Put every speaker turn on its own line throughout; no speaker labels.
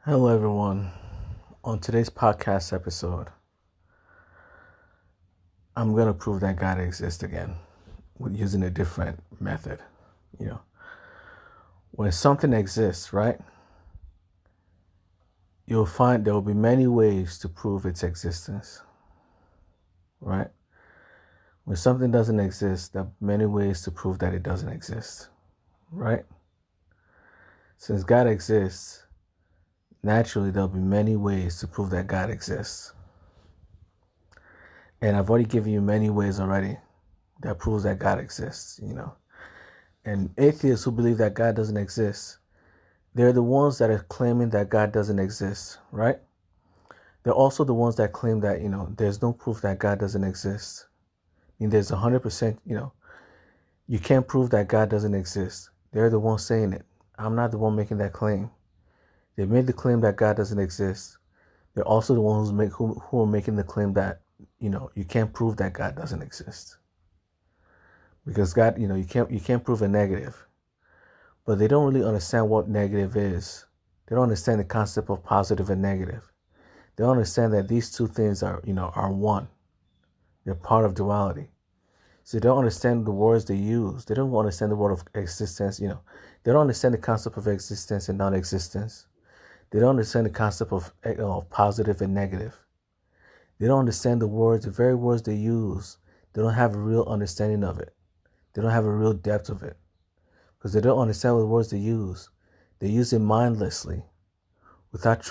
Hello, everyone. On today's podcast episode, I'm going to prove that God exists again with using a different method. You know, when something exists, right, you'll find there will be many ways to prove its existence, right? When something doesn't exist, there are many ways to prove that it doesn't exist, right? Since God exists, naturally, there'll be many ways to prove that God exists. And I've already given you many ways already that proves that God exists. And atheists who believe that God doesn't exist, they're the ones that are claiming that God doesn't exist, right? They're also the ones that claim that, there's no proof that God doesn't exist. I mean, there's 100%, you can't prove that God doesn't exist. They're the ones saying it. I'm not the one making that claim. They made the claim that God doesn't exist. They're also the ones who are making the claim that, you can't prove that God doesn't exist. Because God, you can't prove a negative. But they don't really understand what negative is. They don't understand the concept of positive and negative. They don't understand that these two things are one. They're part of duality. So they don't understand the words they use. They don't understand the word of existence. They don't understand the concept of existence and non-existence. They don't understand the concept of positive and negative. They don't understand the words, the very words they use. They don't have a real understanding of it. They don't have a real depth of it. Because they don't understand what words they use. They use it mindlessly, without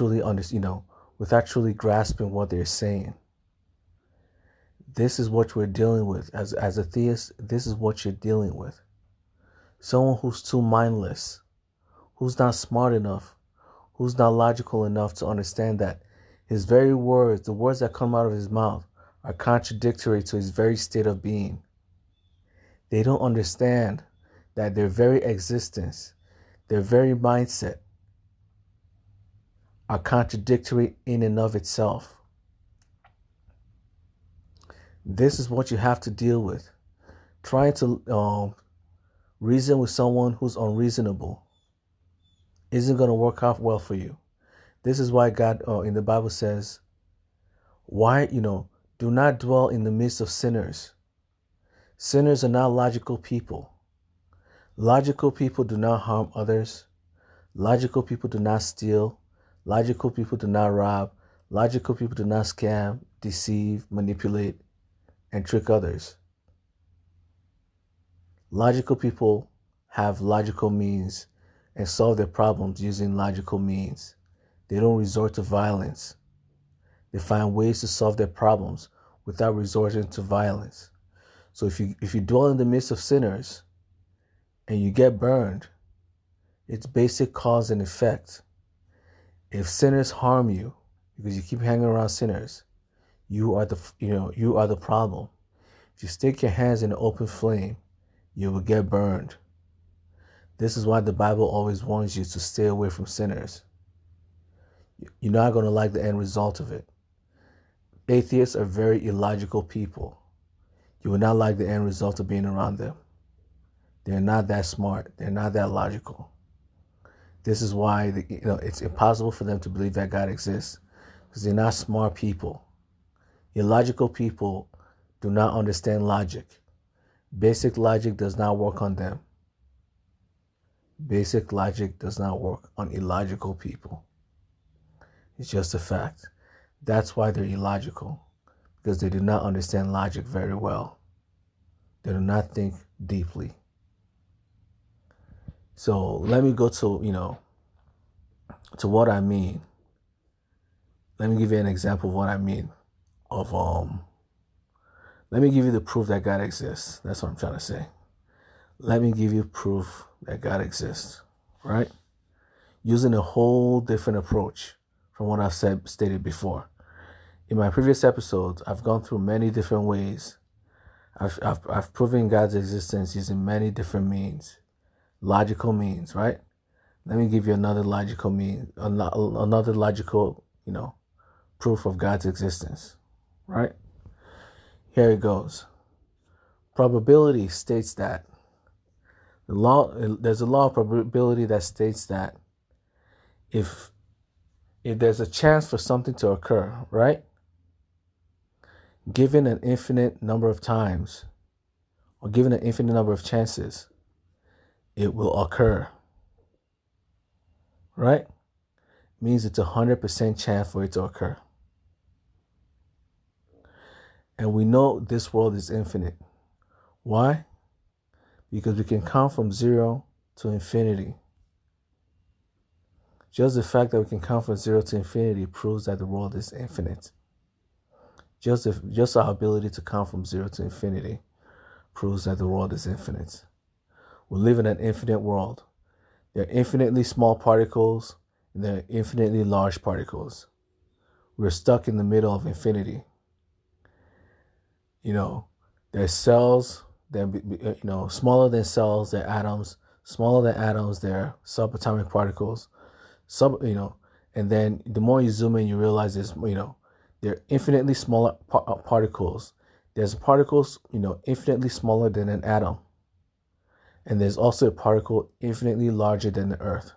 without truly grasping what they're saying. This is what we're dealing with as a theist. This is what you're dealing with. Someone who's too mindless, who's not smart enough, who's not logical enough to understand that his very words, the words that come out of his mouth, are contradictory to his very state of being. They don't understand that their very existence, their very mindset, are contradictory in and of itself. This is what you have to deal with. Trying to reason with someone who's unreasonable isn't going to work out well for you. This is why God in the Bible says, do not dwell in the midst of sinners. Sinners are not logical people. Logical people do not harm others. Logical people do not steal. Logical people do not rob. Logical people do not scam, deceive, manipulate, and trick others. Logical people have logical means and solve their problems using logical means. They don't resort to violence. They find ways to solve their problems without resorting to violence. So if you dwell in the midst of sinners and you get burned, it's basic cause and effect. If sinners harm you because you keep hanging around sinners, you are the problem. If you stick your hands in an open flame, you will get burned. This is why the Bible always warns you to stay away from sinners. You're not going to like the end result of it. Atheists are very illogical people. You will not like the end result of being around them. They're not that smart. They're not that logical. This is why it's impossible for them to believe that God exists, because they're not smart people. Illogical people do not understand logic. Basic logic does not work on them. Basic logic does not work on illogical people. It's just a fact. That's why they're illogical, because they do not understand logic very well. They do not think deeply. So let me go to what I mean. Let me give you an example of what I mean. Let me give you the proof that God exists. That's what I'm trying to say. Let me give you proof that God exists, right? Using a whole different approach from what I've stated before. In my previous episodes, I've gone through many different ways. I've proven God's existence using many different means, logical means, right? Let me give you another logical proof of God's existence, right? Here it goes. Probability states that there's a law of probability that states that if if there's a chance for something to occur, right? Given an infinite number of times, or given an infinite number of chances, it will occur, right? Means it's 100% chance for it to occur. And we know this world is infinite. Why? Because we can count from 0 to infinity. Just the fact that we can count from 0 to infinity proves that the world is infinite. Just our ability to count from 0 to infinity proves that the world is infinite. We live in an infinite world. There are infinitely small particles and there are infinitely large particles. We're stuck in the middle of infinity. There's cells, smaller than cells, they're atoms. Smaller than atoms, they're subatomic particles. And then the more you zoom in, you realize they're infinitely smaller particles. There's particles, infinitely smaller than an atom. And there's also a particle infinitely larger than the Earth.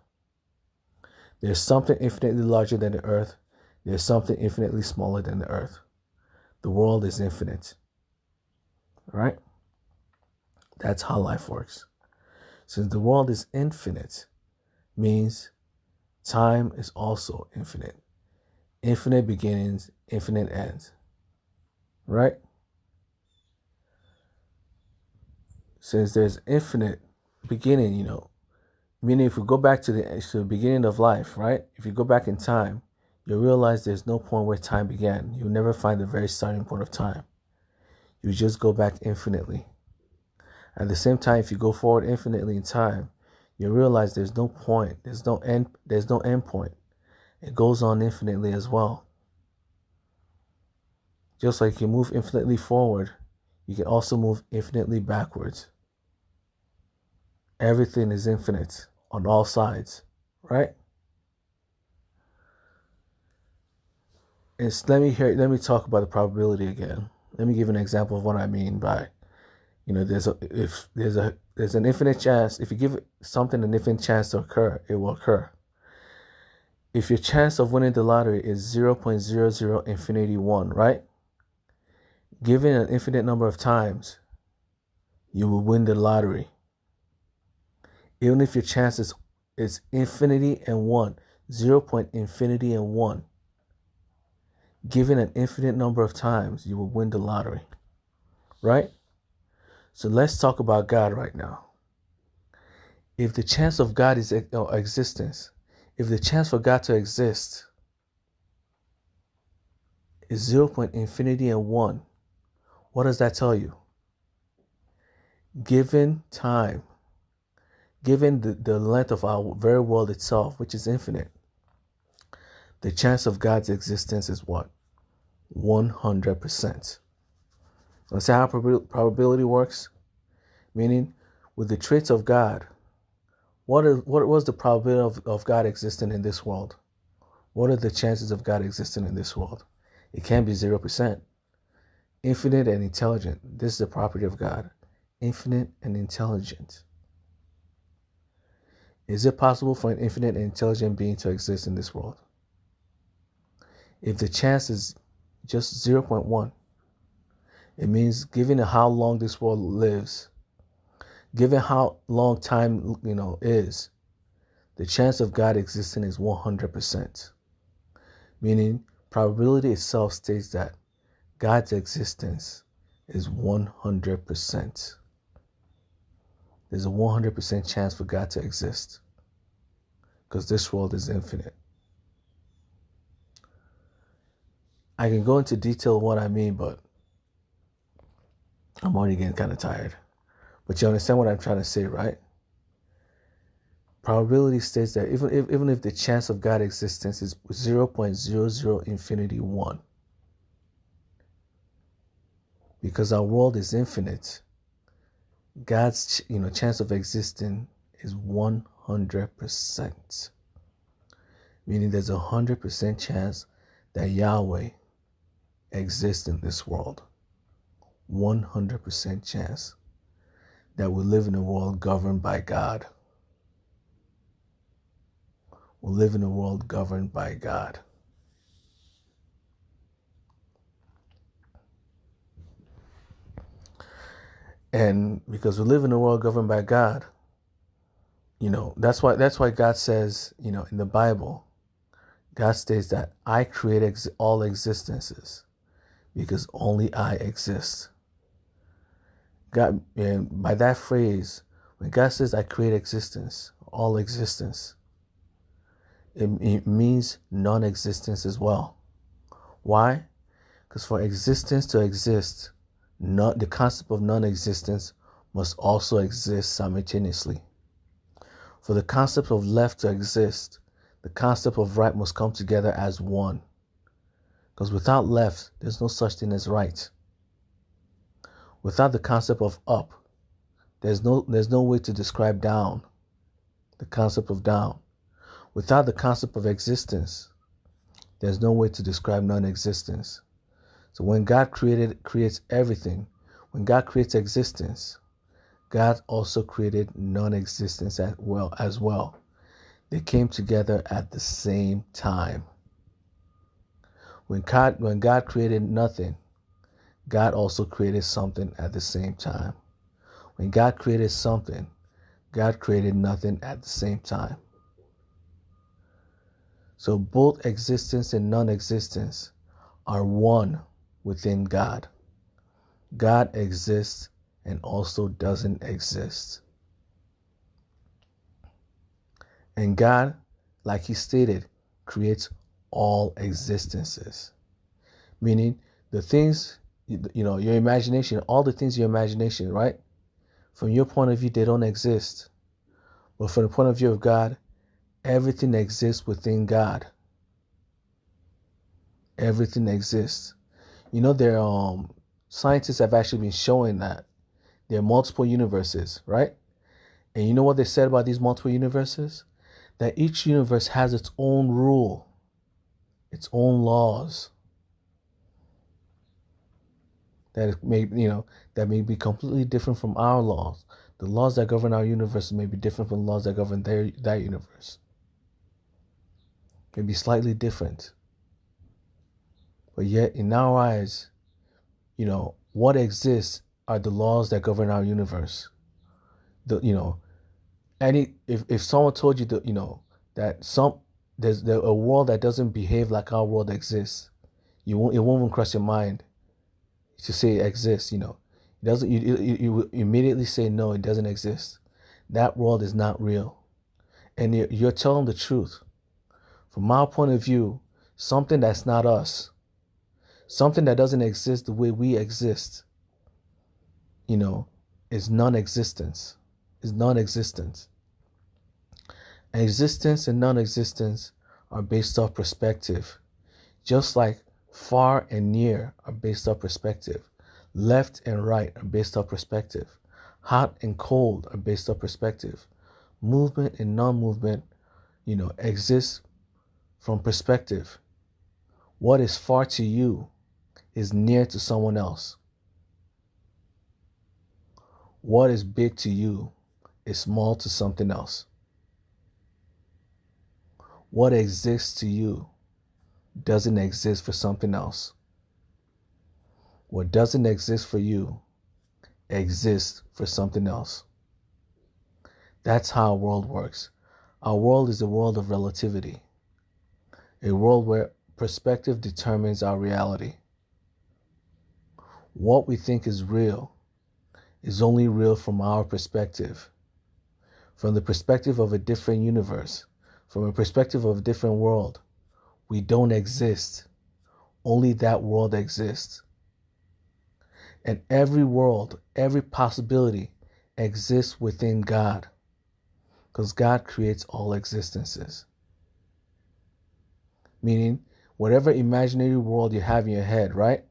There's something infinitely larger than the Earth. There's something infinitely smaller than the Earth. The world is infinite. Right? That's how life works. Since the world is infinite, means time is also infinite. Infinite beginnings, infinite ends. Right? Since there's infinite beginning, meaning if we go back to the beginning of life, right? If you go back in time, you'll realize there's no point where time began. You'll never find the very starting point of time. You just go back infinitely. At the same time, if you go forward infinitely in time, you realize there's no point, there's no end point. It goes on infinitely as well. Just like you move infinitely forward, you can also move infinitely backwards. Everything is infinite on all sides, right? Let me talk about the probability again. Let me give an example of what I mean by, there's an infinite chance. If you give something an infinite chance to occur, it will occur. If your chance of winning the lottery is 0.00 infinity 1, right? Given an infinite number of times, you will win the lottery. Even if your chance is infinity and 1, 0.infinity and 1. Given an infinite number of times, you will win the lottery. Right? So let's talk about God right now. If the chance of God is existence, if the chance for God to exist is 0.infinity and 1, what does that tell you? Given time, given the length of our very world itself, which is infinite, the chance of God's existence is what? 100%. Let's see how probability works. Meaning, with the traits of God, what was the probability of God existing in this world? What are the chances of God existing in this world? It can't be 0%. Infinite and intelligent. This is the property of God. Infinite and intelligent. Is it possible for an infinite and intelligent being to exist in this world? If the chance is just 0.1, it means given how long this world lives, given how long time is, the chance of God existing is 100%. Meaning, probability itself states that God's existence is 100%. There's a 100% chance for God to exist because this world is infinite. I can go into detail what I mean, but I'm already getting kind of tired. But you understand what I'm trying to say, right? Probability states that even if the chance of God's existence is 0.00 infinity 1, because our world is infinite, God's chance of existing is 100%. Meaning there's 100% chance that Yahweh exists in this world. 100% chance that we live in a world governed by God. We live in a world governed by God. And because we live in a world governed by God, that's why God says, in the Bible, God states that I create all existences because only I exist. God, and by that phrase, when God says I create existence, all existence, it means non-existence as well. Why? Because for existence to exist, the concept of non-existence must also exist simultaneously. For the concept of left to exist, the concept of right must come together as one. Because without left, there's no such thing as right. Without the concept of up, there's no way to describe down, the concept of down. Without the concept of existence, there's no way to describe non-existence. So when God creates everything, when God creates existence, God also created non-existence as well. They came together at the same time. When God created nothing, God also created something at the same time. When God created something, God created nothing at the same time. So both existence and non-existence are one within God. God exists and also doesn't exist. And God, like he stated, creates all existences. Meaning the things, your imagination, all the things in your imagination, right? From your point of view, they don't exist. But from the point of view of God, everything exists within God. Everything exists. Scientists have actually been showing that there are multiple universes, right? And you know what they said about these multiple universes? That each universe has its own rule, its own laws that may be completely different from our laws. The laws that govern our universe may be different from the laws that govern that universe. May be slightly different. But yet, in our eyes, what exists are the laws that govern our universe. If someone told you that, that there's a world that doesn't behave like our world exists, it won't even cross your mind to say it exists. It doesn't. You immediately say no, it doesn't exist. That world is not real, and you're telling the truth. From our point of view, something that's not us, something that doesn't exist the way we exist, is non-existence. Is non-existence. Existence and non-existence are based off perspective. Just like far and near are based off perspective. Left and right are based off perspective. Hot and cold are based off perspective. Movement and non-movement, exists from perspective. What is far to you is near to someone else. What is big to you is small to something else. What exists to you doesn't exist for something else. What doesn't exist for you exists for something else. That's how our world works. Our world is a world of relativity, a world where perspective determines our reality. What we think is real is only real from our perspective, from the perspective of a different universe, from a perspective of a different world. We don't exist. Only that world exists. And every world, every possibility exists within God, because God creates all existences. Meaning, whatever imaginary world you have in your head, right?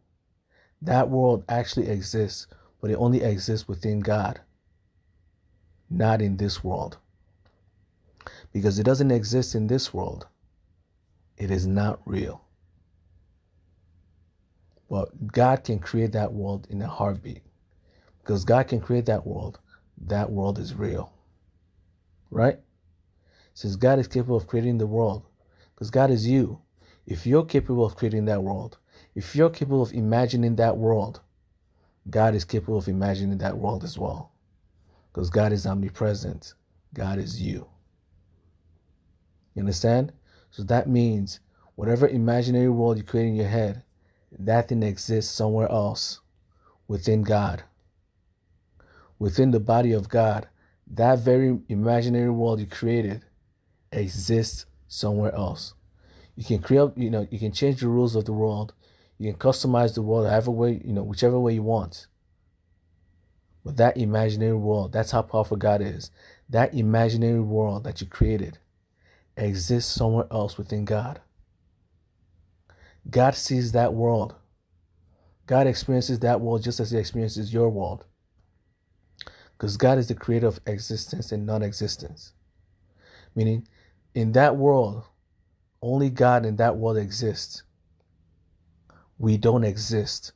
That world actually exists, but it only exists within God, not in this world. Because it doesn't exist in this world, it is not real. But God can create that world in a heartbeat. Because God can create that world is real. Right? Since God is capable of creating the world, because God is you, if you're capable of creating that world, if you're capable of imagining that world, God is capable of imagining that world as well. Because God is omnipresent. God is you. You understand? So that means whatever imaginary world you create in your head, that thing exists somewhere else within God. Within the body of God, that very imaginary world you created exists somewhere else. You can create, you can change the rules of the world. You can customize the world however way, whichever way you want. But that imaginary world, that's how powerful God is. That imaginary world that you created exists somewhere else within God. God sees that world. God experiences that world just as he experiences your world. Because God is the creator of existence and non-existence. Meaning, in that world, only God in that world exists. We don't exist.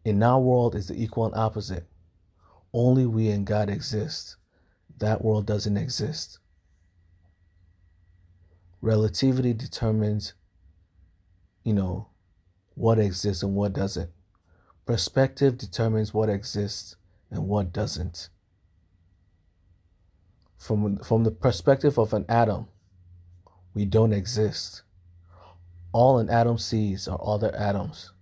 In our world is the equal and opposite. Only we and God exist. That world doesn't exist. Relativity determines, what exists and what doesn't. Perspective determines what exists and what doesn't. From the perspective of an atom, we don't exist. All an atom sees are other atoms,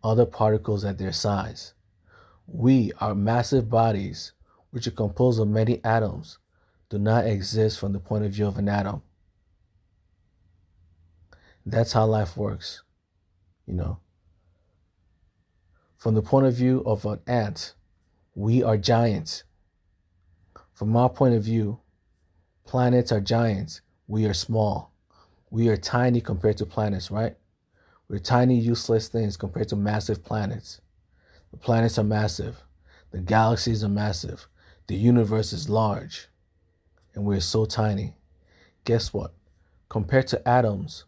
other particles at their size. We, our massive bodies, which are composed of many atoms, do not exist from the point of view of an atom. That's how life works, From the point of view of an ant, we are giants. From our point of view, planets are giants. We are small. We are tiny compared to planets, right? We're tiny, useless things compared to massive planets. The planets are massive. The galaxies are massive. The universe is large. And we're so tiny. Guess what? Compared to atoms,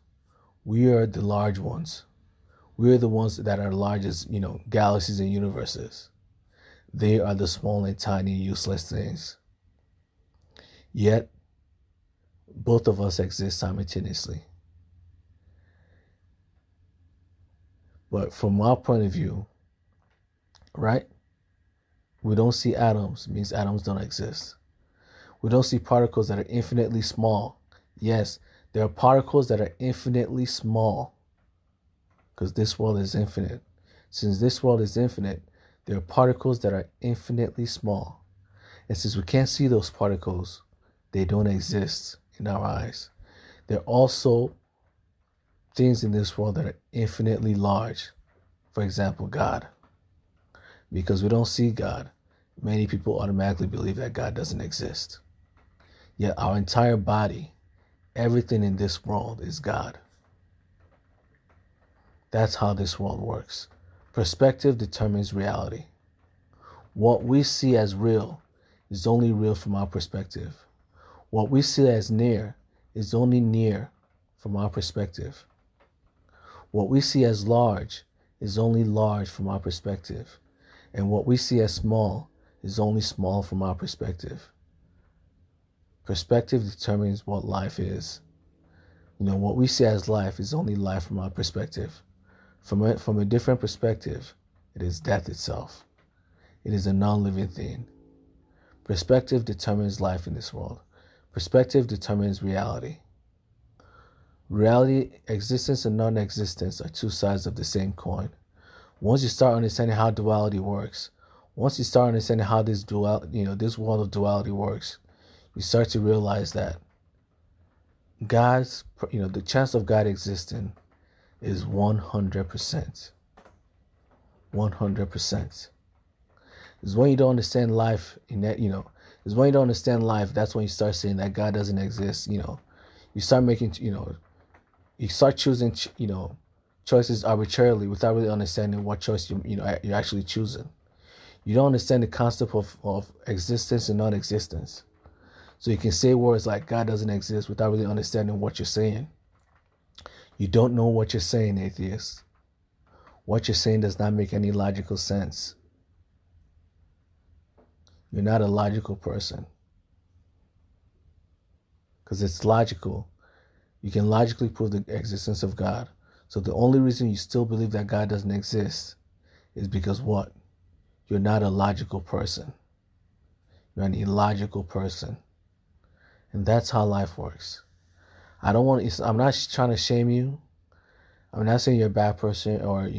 we are the large ones. We're the ones that are largest, galaxies and universes. They are the small and tiny, useless things. Yet, both of us exist simultaneously. But from our point of view, right? We don't see atoms, means atoms don't exist. We don't see particles that are infinitely small. Yes, there are particles that are infinitely small because this world is infinite. Since this world is infinite, there are particles that are infinitely small. And since we can't see those particles, they don't exist in our eyes. There are also things in this world that are infinitely large. For example, God. Because we don't see God, many people automatically believe that God doesn't exist. Yet our entire body, everything in this world is God. That's how this world works. Perspective determines reality. What we see as real is only real from our perspective. What we see as near is only near from our perspective. What we see as large is only large from our perspective. And what we see as small is only small from our perspective. Perspective determines what life is. What we see as life is only life from our perspective. From a different perspective, it is death itself. It is a non-living thing. Perspective determines life in this world. Perspective determines reality. Reality, existence, and non-existence are two sides of the same coin. Once you start understanding how duality works, once you start understanding how this world of duality works, you start to realize that the chance of God existing is 100%. 100%. It's when you don't understand life it's when you don't understand life, that's when you start saying that God doesn't exist, You start making, you start choosing, choices arbitrarily without really understanding what choice you're actually choosing. You don't understand the concept of existence and non-existence. So you can say words like God doesn't exist without really understanding what you're saying. You don't know what you're saying, atheist. What you're saying does not make any logical sense. You're not a logical person. because it's logical. You can logically prove the existence of God. So the only reason you still believe that God doesn't exist is because what? You're not a logical person. You're an illogical person. And that's how life works. I'm not trying to shame you. I'm not saying you're a bad person or,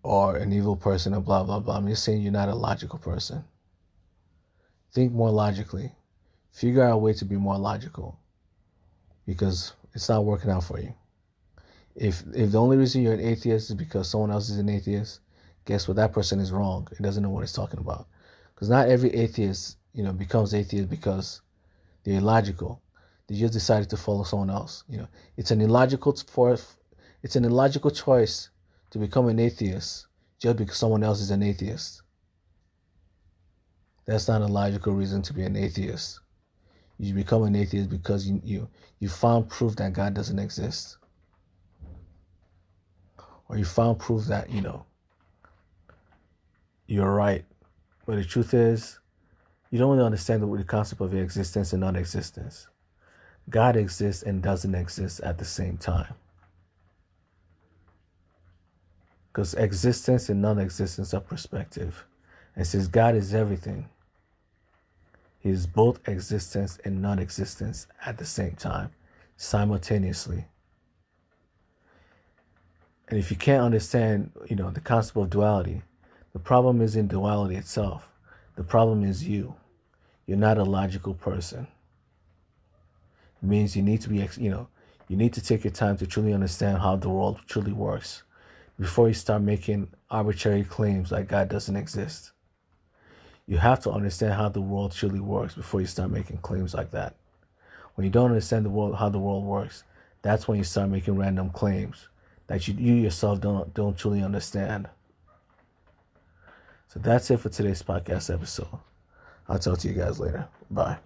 or an evil person or blah, blah, blah. I'm just saying you're not a logical person. Think more logically. Figure out a way to be more logical because it's not working out for you. If the only reason you're an atheist is because someone else is an atheist, guess what? That person is wrong. He doesn't know what he's talking about. Because not every atheist, becomes atheist because they're illogical. They just decided to follow someone else. It's an illogical choice to become an atheist just because someone else is an atheist. That's not a logical reason to be an atheist. You become an atheist because you found proof that God doesn't exist. Or you found proof that, you're right. But the truth is, you don't really understand the concept of existence and non-existence. God exists and doesn't exist at the same time. Because existence and non-existence are perspective. And since God is everything, He is both existence and non-existence at the same time, simultaneously. And if you can't understand, the concept of duality, the problem isn't duality itself. The problem is you. You're not a logical person. It means you need to be, you need to take your time to truly understand how the world truly works before you start making arbitrary claims like God doesn't exist. You have to understand how the world truly works before you start making claims like that. When you don't understand how the world works, that's when you start making random claims that you yourself don't truly understand. So that's it for today's podcast episode. I'll talk to you guys later. Bye.